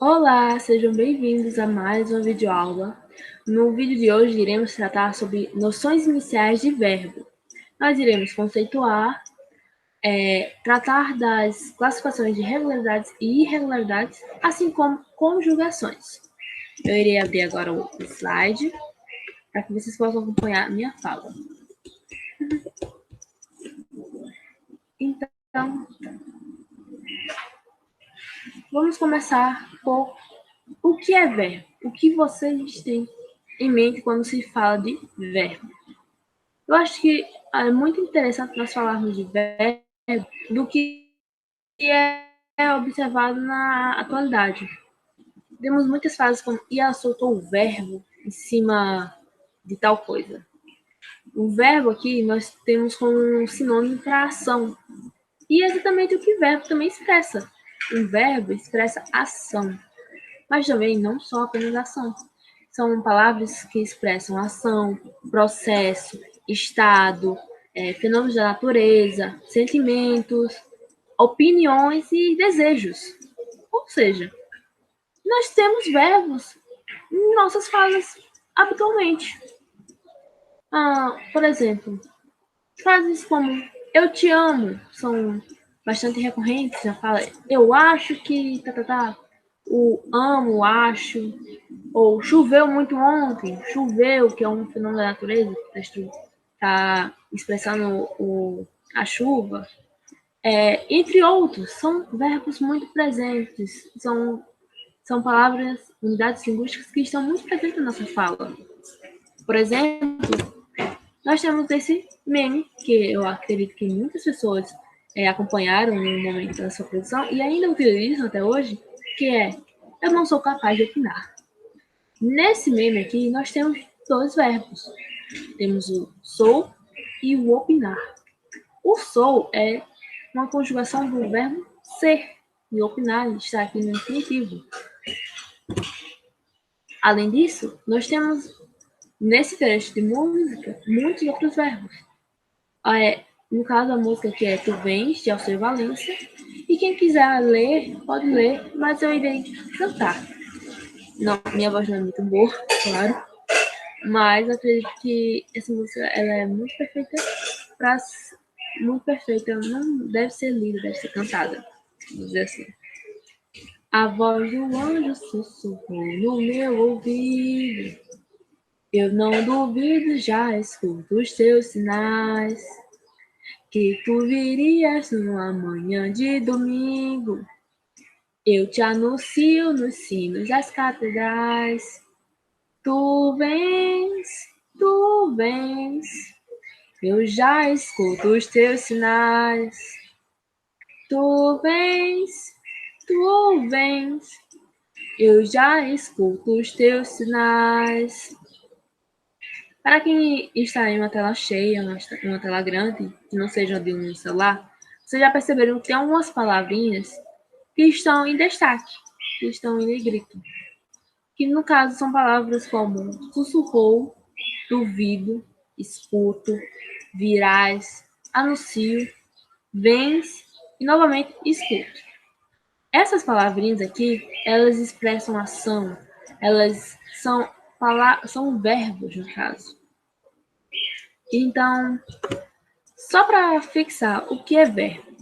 Olá, sejam bem-vindos a mais uma videoaula. No vídeo de hoje, iremos tratar sobre noções iniciais de verbo. Nós iremos conceituar, tratar das classificações de regularidades e irregularidades, assim como conjugações. Eu irei abrir agora o slide para que vocês possam acompanhar a minha fala. Então, vamos começar por o que é verbo? O que vocês têm em mente quando se fala de verbo? Eu acho que é muito interessante nós falarmos de verbo do que é observado na atualidade. Temos muitas frases como e ela soltou o verbo em cima de tal coisa. O verbo aqui nós temos como um sinônimo para ação. E é exatamente o que o verbo também expressa. Um verbo expressa ação, mas também não só apenas ação. São palavras que expressam ação, processo, estado, fenômenos da natureza, sentimentos, opiniões e desejos. Ou seja, nós temos verbos em nossas falas habitualmente. Por exemplo, frases como eu te amo são bastante recorrentes. Já fala eu acho que o amo, acho, ou choveu muito ontem, choveu, que é um fenômeno da natureza, que está expressando a chuva, entre outros, são verbos muito presentes, são palavras, unidades linguísticas que estão muito presentes na nossa fala. Por exemplo, nós temos esse meme, que eu acredito que muitas pessoas acompanharam no momento da sua produção e ainda utilizam até hoje, que é eu não sou capaz de opinar. Nesse meme aqui, nós temos dois verbos. Temos o sou e o opinar. O sou é uma conjugação do verbo ser, e opinar está aqui no infinitivo. Além disso, nós temos, nesse trecho de música, muitos outros verbos. No caso, a música aqui é Tu Vens, de Alceu Valença, e quem quiser ler, pode ler, mas eu irei cantar. Não, minha voz não é muito boa, claro, mas eu acredito que essa música ela é muito perfeita muito perfeita, não deve ser lida, deve ser cantada, vamos dizer assim. A voz do anjo sussurrou no meu ouvido, eu não duvido, já escuto os teus sinais, que tu virias numa manhã de domingo, eu te anuncio nos sinos das catedrais, tu vens, eu já escuto os teus sinais. Tu vens, eu já escuto os teus sinais. Para quem está em uma tela cheia, uma tela grande, que não seja de um celular, vocês já perceberam que tem algumas palavrinhas que estão em destaque, que estão em negrito. Que no caso são palavras como sussurrou, duvido, escuto, virás, anuncio, vens e novamente escuto. Essas palavrinhas aqui, elas expressam ação, elas são verbos, no caso. Então, só para fixar o que é verbo.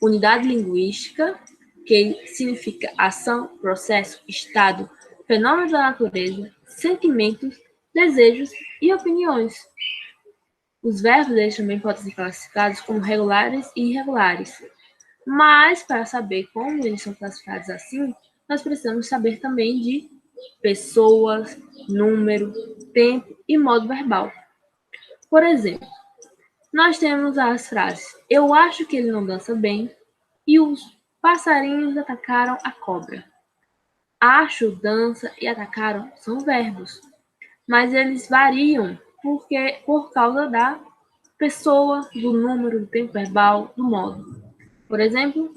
Unidade linguística, que significa ação, processo, estado, fenômeno da natureza, sentimentos, desejos e opiniões. Os verbos eles também podem ser classificados como regulares e irregulares. Mas, para saber como eles são classificados assim, nós precisamos saber também de pessoas, número, tempo e modo verbal. Por exemplo, nós temos as frases eu acho que ele não dança bem e os passarinhos atacaram a cobra. Acho, dança e atacaram são verbos, mas eles variam por causa da pessoa, do número, do tempo verbal, do modo. Por exemplo,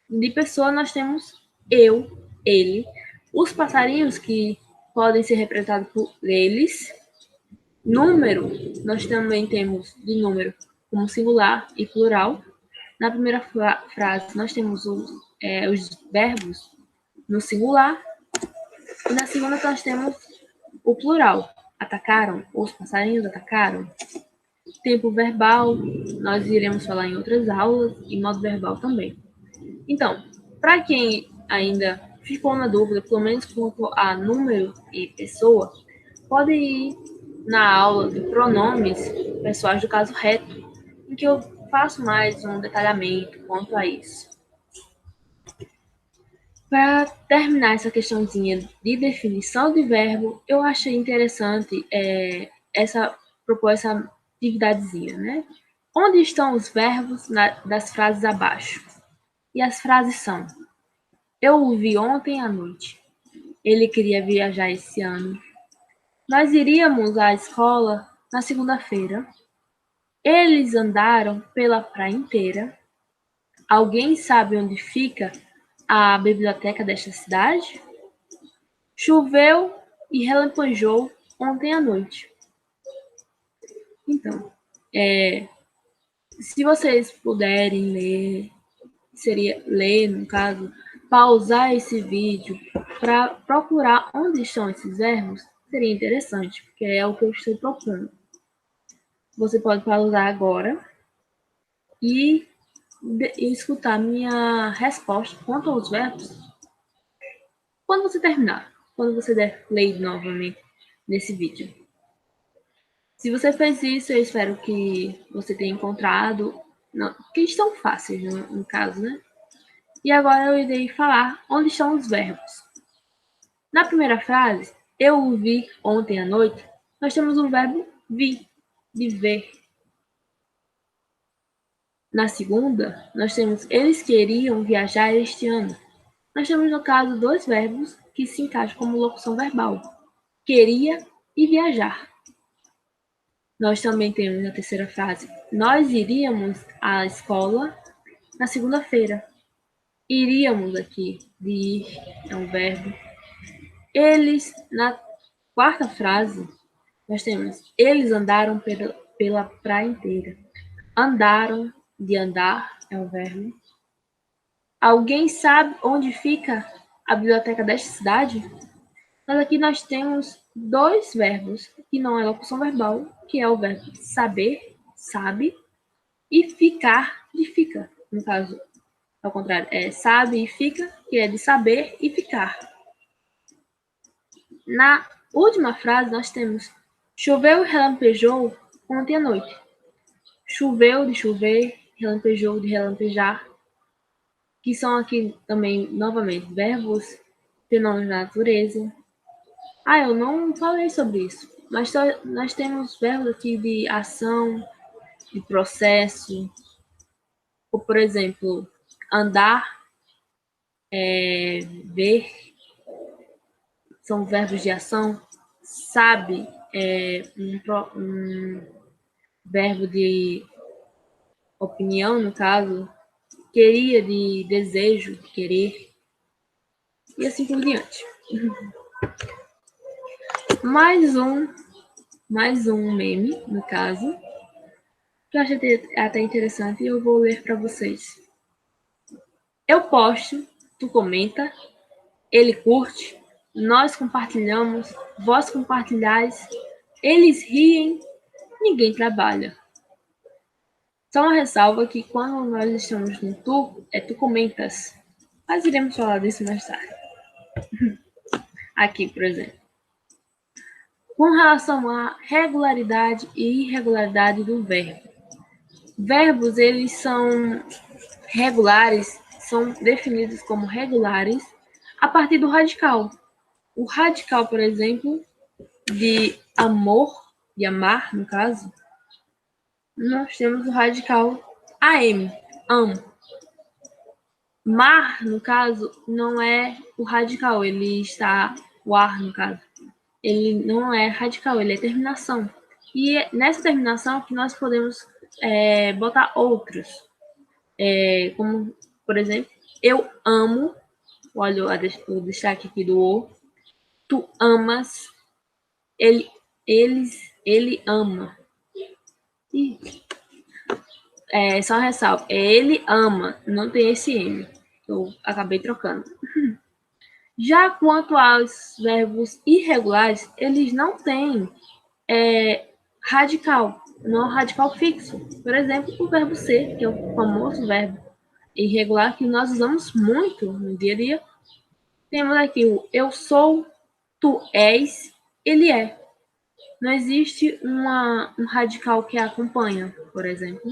de pessoa nós temos eu, ele, os passarinhos que podem ser representados por eles. Número, nós também temos de número como singular e plural. Na primeira frase nós temos os verbos no singular. E na segunda nós temos o plural. Atacaram, os passarinhos atacaram. Tempo verbal, nós iremos falar em outras aulas, e modo verbal também. Então, para quem ainda ficou na dúvida, pelo menos quanto a número e pessoa, pode ir na aula de pronomes pessoais do caso reto, em que eu faço mais um detalhamento quanto a isso. Para terminar essa questãozinha de definição de verbo, eu achei interessante propor essa atividadezinha, né? Onde estão os verbos das frases abaixo? E as frases são: eu o vi ontem à noite. Ele queria viajar esse ano. Nós iríamos à escola na segunda-feira. Eles andaram pela praia inteira. Alguém sabe onde fica a biblioteca desta cidade? Choveu e relampejou ontem à noite. Então, se vocês puderem ler, seria ler, no caso, pausar esse vídeo para procurar onde estão esses verbos, seria interessante, porque é o que eu estou propondo. Você pode pausar agora e escutar minha resposta quanto aos verbos quando você terminar, quando você der play novamente nesse vídeo. Se você fez isso, eu espero que você tenha encontrado, que estão fáceis no caso, né? E agora eu irei falar onde estão os verbos. Na primeira frase, eu o vi ontem à noite, nós temos o verbo vi, de ver. Na segunda, nós temos eles queriam viajar este ano. Nós temos, no caso, dois verbos que se encaixam como locução verbal: queria e viajar. Nós também temos na terceira frase: nós iríamos à escola na segunda-feira. Iríamos aqui, de ir, é um verbo. Eles, na quarta frase, nós temos eles andaram pela praia inteira. Andaram, de andar, é um verbo. Alguém sabe onde fica a biblioteca desta cidade? Mas aqui nós temos dois verbos que não é locução verbal, que é o verbo saber, sabe, e ficar, de fica. No caso, ao contrário, é sabe e fica, que é de saber e ficar. Na última frase, nós temos choveu e relampejou ontem à noite. Choveu, de chover, relampejou, de relampejar, que são aqui também, novamente, verbos, fenômenos da natureza. Eu não falei sobre isso, mas nós temos verbos aqui de ação, de processo, ou, por exemplo, andar, ver, são verbos de ação. Sabe é um verbo de opinião, no caso. Queria, de desejo, de querer. E assim por diante. Mais um meme, no caso, que eu achei até interessante e eu vou ler para vocês. Eu posto, tu comenta, ele curte, nós compartilhamos, vós compartilhais, eles riem, ninguém trabalha. Só uma ressalva que quando nós estamos no tu, tu comentas. Mas iremos falar disso mais tarde. Aqui, por exemplo. Com relação à regularidade e irregularidade do verbo. Verbos, eles são regulares, são definidos como regulares a partir do radical. O radical, por exemplo, de amor, de amar, no caso, nós temos o radical am, amo. Mar, no caso, não é o radical, ele está, o ar, no caso, ele não é radical, ele é terminação. E nessa terminação que nós podemos botar outros, como, por exemplo, eu amo, olha o destaque aqui do o, tu amas, ele ama. Só ressalva, ele ama, não tem esse M, eu acabei trocando. Já quanto aos verbos irregulares, eles não têm radical, não radical fixo. Por exemplo, o verbo ser, que é o famoso verbo irregular que nós usamos muito no dia a dia. Temos aqui o eu sou, tu és, ele é. Não existe um radical que acompanha, por exemplo.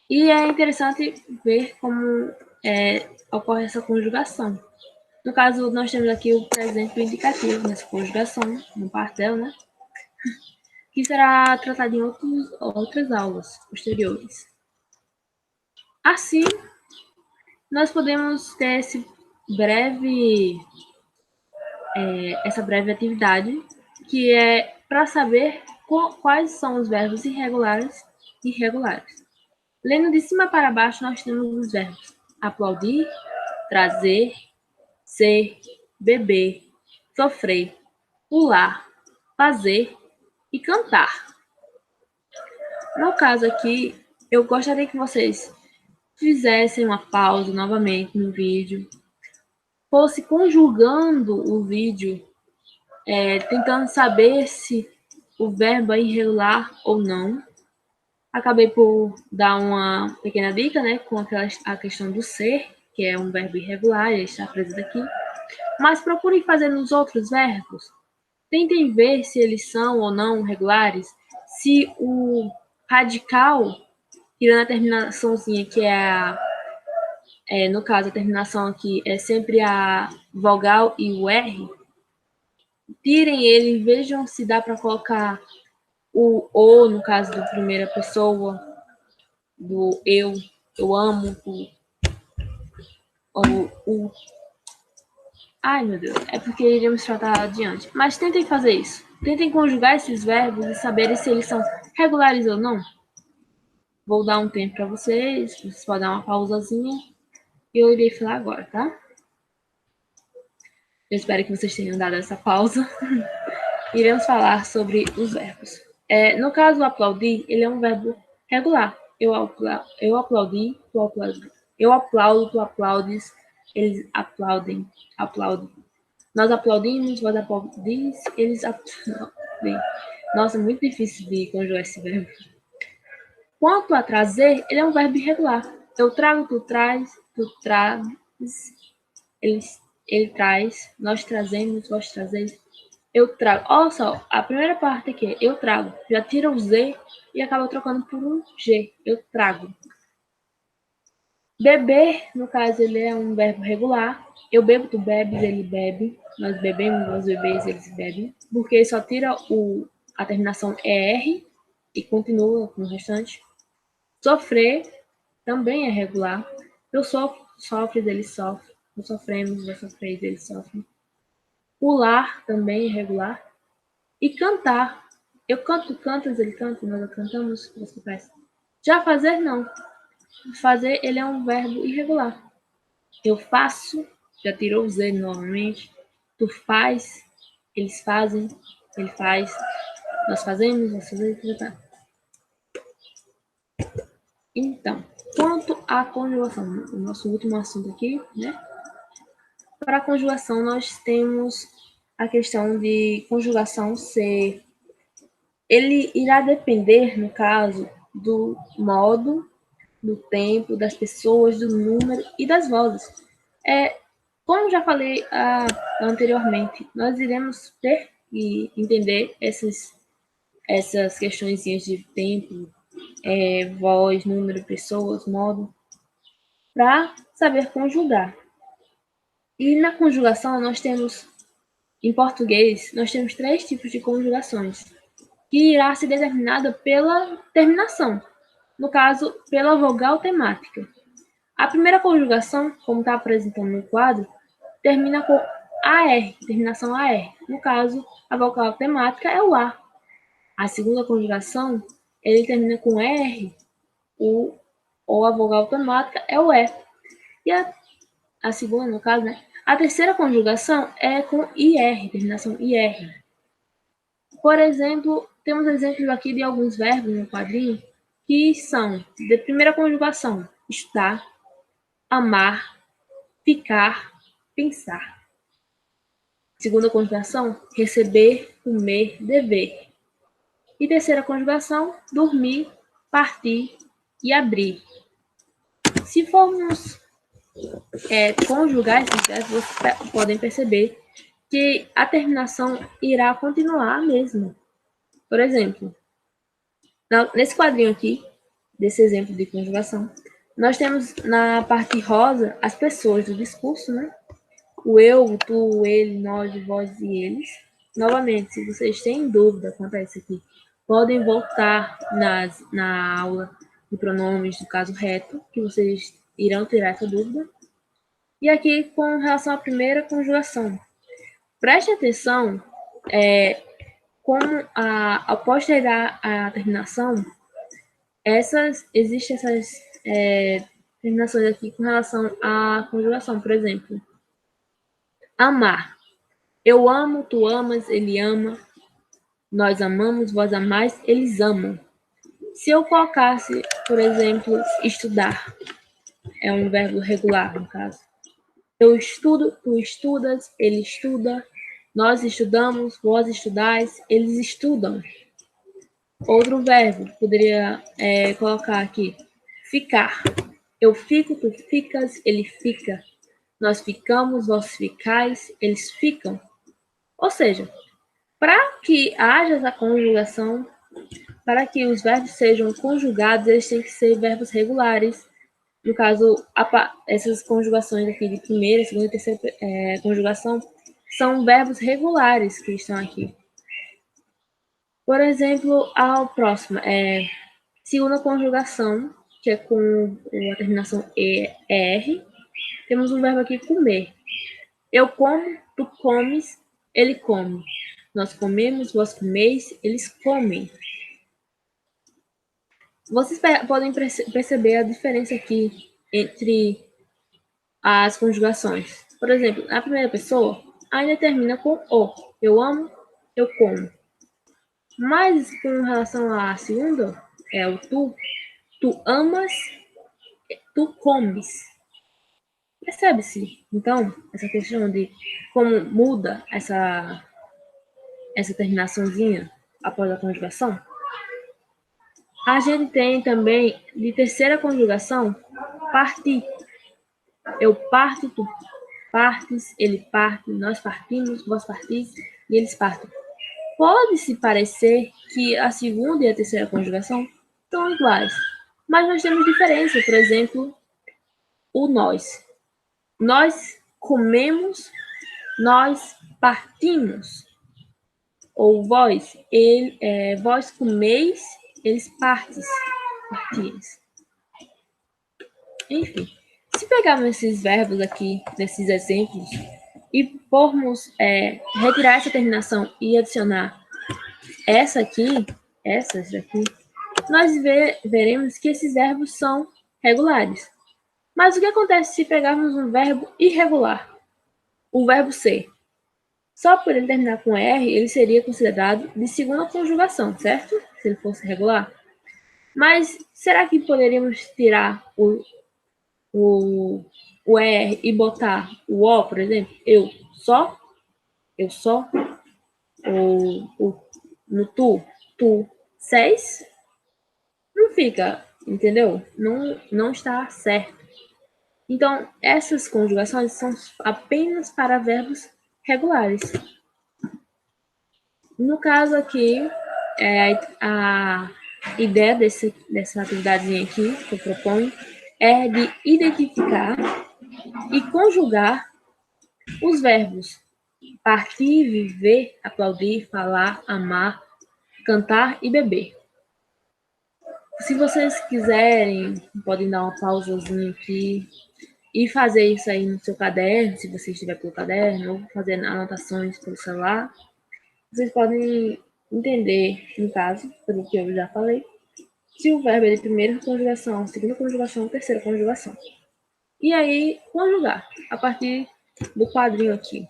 E é interessante ver como ocorre essa conjugação. No caso, nós temos aqui o presente indicativo nessa conjugação, no partel, né? Que será tratado em outras aulas posteriores. Assim, nós podemos ter essa breve atividade, que é para saber quais são os verbos irregulares e regulares. Lendo de cima para baixo, nós temos os verbos aplaudir, trazer, ser, beber, sofrer, pular, fazer e cantar. No caso aqui, eu gostaria que vocês fizessem uma pausa novamente no vídeo, fosse conjugando o vídeo, tentando saber se o verbo é irregular ou não. Acabei por dar uma pequena dica, né, com a questão do ser, que é um verbo irregular, ele está presente aqui. Mas procurem fazer nos outros verbos. Tentem ver se eles são ou não regulares, se o radical, tirando a terminaçãozinha, que no caso, a terminação aqui é sempre a vogal e o R, tirem ele, vejam se dá para colocar o O, no caso da primeira pessoa, do eu amo, o. Ai, meu Deus, é porque iríamos tratar adiante. Mas tentem fazer isso. Tentem conjugar esses verbos e saberem se eles são regulares ou não. Vou dar um tempo para vocês podem dar uma pausazinha. E eu irei falar agora, tá? Eu espero que vocês tenham dado essa pausa. Iremos falar sobre os verbos. No caso, o aplaudir, ele é um verbo regular. Eu aplaudi, tu aplaudi. Eu aplaudo, tu aplaudes, eles aplaudem. Nós aplaudimos, vós aplaudis, eles aplaudem. Nossa, muito difícil de conjugar esse verbo. Quanto a trazer, ele é um verbo irregular. Eu trago, tu traz, tu trazes, ele traz, nós trazemos, vós trazeis, eu trago. Olha só, a primeira parte aqui é eu trago. Já tira o Z e acaba trocando por um G. Eu trago. Beber, no caso, ele é um verbo regular. Eu bebo, tu bebes, ele bebe. Nós bebemos, vós bebeis, eles bebem. Porque só tira a terminação ER e continua com o restante. Sofrer também é regular. Eu sofro, sofres, ele sofre. Nós sofremos, vós sofreis, ele sofre. Pular também é regular. E cantar. Eu canto, cantas, ele canta, nós cantamos, você faz. Já fazer, não. Fazer, ele é um verbo irregular. Eu faço, já tirou o Z novamente. Tu faz, eles fazem, ele faz. Nós fazemos, nós fazemos, tá. Então, quanto à conjugação, o nosso último assunto aqui, né? Para a conjugação, nós temos a questão de conjugação ser. Ele irá depender, no caso, do modo, do tempo, das pessoas, do número e das vozes. Como já falei anteriormente, nós iremos ter que entender essas questões de tempo, voz, número, pessoas, modo, para saber conjugar. E na conjugação nós temos, em português, nós temos 3 tipos de conjugações, que irá ser determinada pela terminação, no caso, pela vogal temática. A primeira conjugação, como está apresentando no quadro, termina com AR, terminação AR. No caso, a vogal temática é o A. A segunda conjugação, ele termina com R, ou a vogal temática é o E. E a segunda, no caso, né? A terceira conjugação é com IR, terminação IR. Por exemplo, temos exemplos aqui de alguns verbos no quadrinho que são de primeira conjugação: estar, amar, ficar, pensar. Segunda conjugação, receber, comer, dever. E terceira conjugação, dormir, partir e abrir. Se formos conjugar esses verbos, vocês podem perceber que a terminação irá continuar a mesma. Por exemplo, nesse quadrinho aqui, desse exemplo de conjugação, nós temos na parte rosa as pessoas do discurso, né? O eu, o tu, o ele, nós, o vós e eles. Novamente, se vocês têm dúvida quanto a isso aqui, podem voltar na aula de pronomes do caso reto, que vocês irão tirar essa dúvida. E aqui, com relação à primeira conjugação, preste atenção como após chegar à terminação, existem essas terminações aqui com relação à conjugação. Por exemplo, amar. Eu amo, tu amas, ele ama, nós amamos, vós amais, eles amam. Se eu colocasse, por exemplo, estudar, é um verbo regular, no caso. Eu estudo, tu estudas, ele estuda, nós estudamos, vós estudais, eles estudam. Outro verbo, poderia colocar aqui, ficar. Eu fico, tu ficas, ele fica. Nós ficamos, vós ficais, eles ficam. Ou seja, para que haja essa conjugação, para que os verbos sejam conjugados, eles têm que ser verbos regulares. No caso, essas conjugações aqui de primeira, segunda e terceira conjugação são verbos regulares que estão aqui. Por exemplo, ao próximo, segunda conjugação, que é com a terminação ER, temos um verbo aqui, comer. Eu como, tu comes, ele come. Nós comemos, vós comeis, eles comem. Vocês podem perceber a diferença aqui entre as conjugações. Por exemplo, na primeira pessoa, ainda termina com o. Eu amo, eu como. Mas com relação à segunda, é o tu. Tu amas, tu comes. Percebe-se, então, essa questão de como muda essa terminaçãozinha após a conjugação? A gente tem também, de terceira conjugação, partir. Eu parto, tu partes, ele parte, nós partimos, vós partis e eles partem. Pode-se parecer que a segunda e a terceira conjugação são iguais, mas nós temos diferença. Por exemplo, o nós. Nós comemos, nós partimos. Ou vós, vós comeis, eles partes. Enfim, se pegarmos esses verbos aqui, nesses exemplos, e formos retirar essa terminação e adicionar essas daqui, nós veremos que esses verbos são regulares. Mas o que acontece se pegarmos um verbo irregular? O verbo ser. Só por ele terminar com R, ele seria considerado de segunda conjugação, certo? Se ele fosse regular. Mas será que poderíamos tirar o R e botar o O, por exemplo? Eu só, ou no tu sais? Não fica, entendeu? Não está certo. Então, essas conjugações são apenas para verbos regulares. No caso aqui, a ideia dessa atividadezinha aqui que eu proponho é de identificar e conjugar os verbos partir, viver, aplaudir, falar, amar, cantar e beber. Se vocês quiserem, podem dar uma pausazinha aqui e fazer isso aí no seu caderno, se você estiver pelo caderno, ou fazer anotações pelo celular. Vocês podem entender, no caso, pelo que eu já falei, se o verbo é de primeira conjugação, segunda conjugação, terceira conjugação. E aí, conjugar, a partir do quadrinho aqui.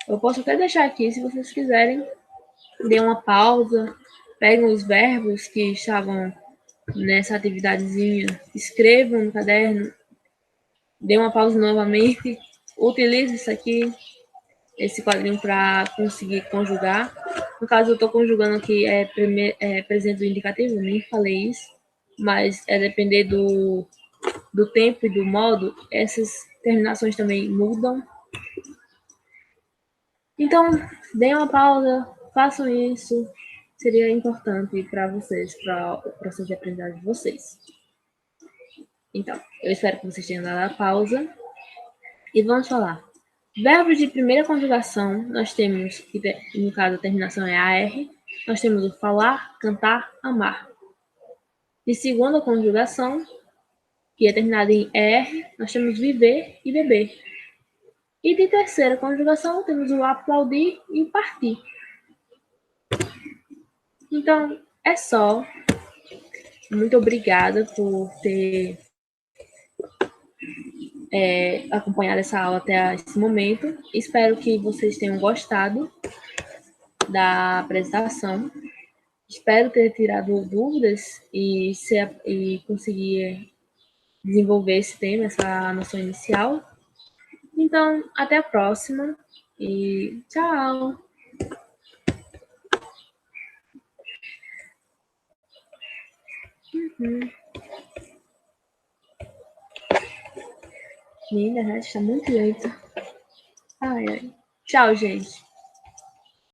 Eu posso até deixar aqui, se vocês quiserem, dê uma pausa, peguem os verbos que estavam nessa atividadezinha, escrevam no caderno, dê uma pausa novamente, utilize isso aqui, esse quadrinho, para conseguir conjugar. No caso, eu estou conjugando aqui presente do indicativo, nem falei isso, mas depender do tempo e do modo, essas terminações também mudam. Então, deem uma pausa, façam isso, seria importante para vocês, para o processo de aprendizagem de vocês. Então, eu espero que vocês tenham dado a pausa. E vamos falar. Verbos de primeira conjugação, nós temos, que no caso a terminação é AR, nós temos o falar, cantar, amar. De segunda conjugação, que é terminada em ER, nós temos viver e beber. E de terceira conjugação, temos o aplaudir e o partir. Então, é só. Muito obrigada por ter acompanhado essa aula até esse momento. Espero que vocês tenham gostado da apresentação. Espero ter tirado dúvidas e conseguir desenvolver esse tema, essa noção inicial. Então, até a próxima e tchau! Minha internet está muito lenta. Ai, ai. Tchau, gente.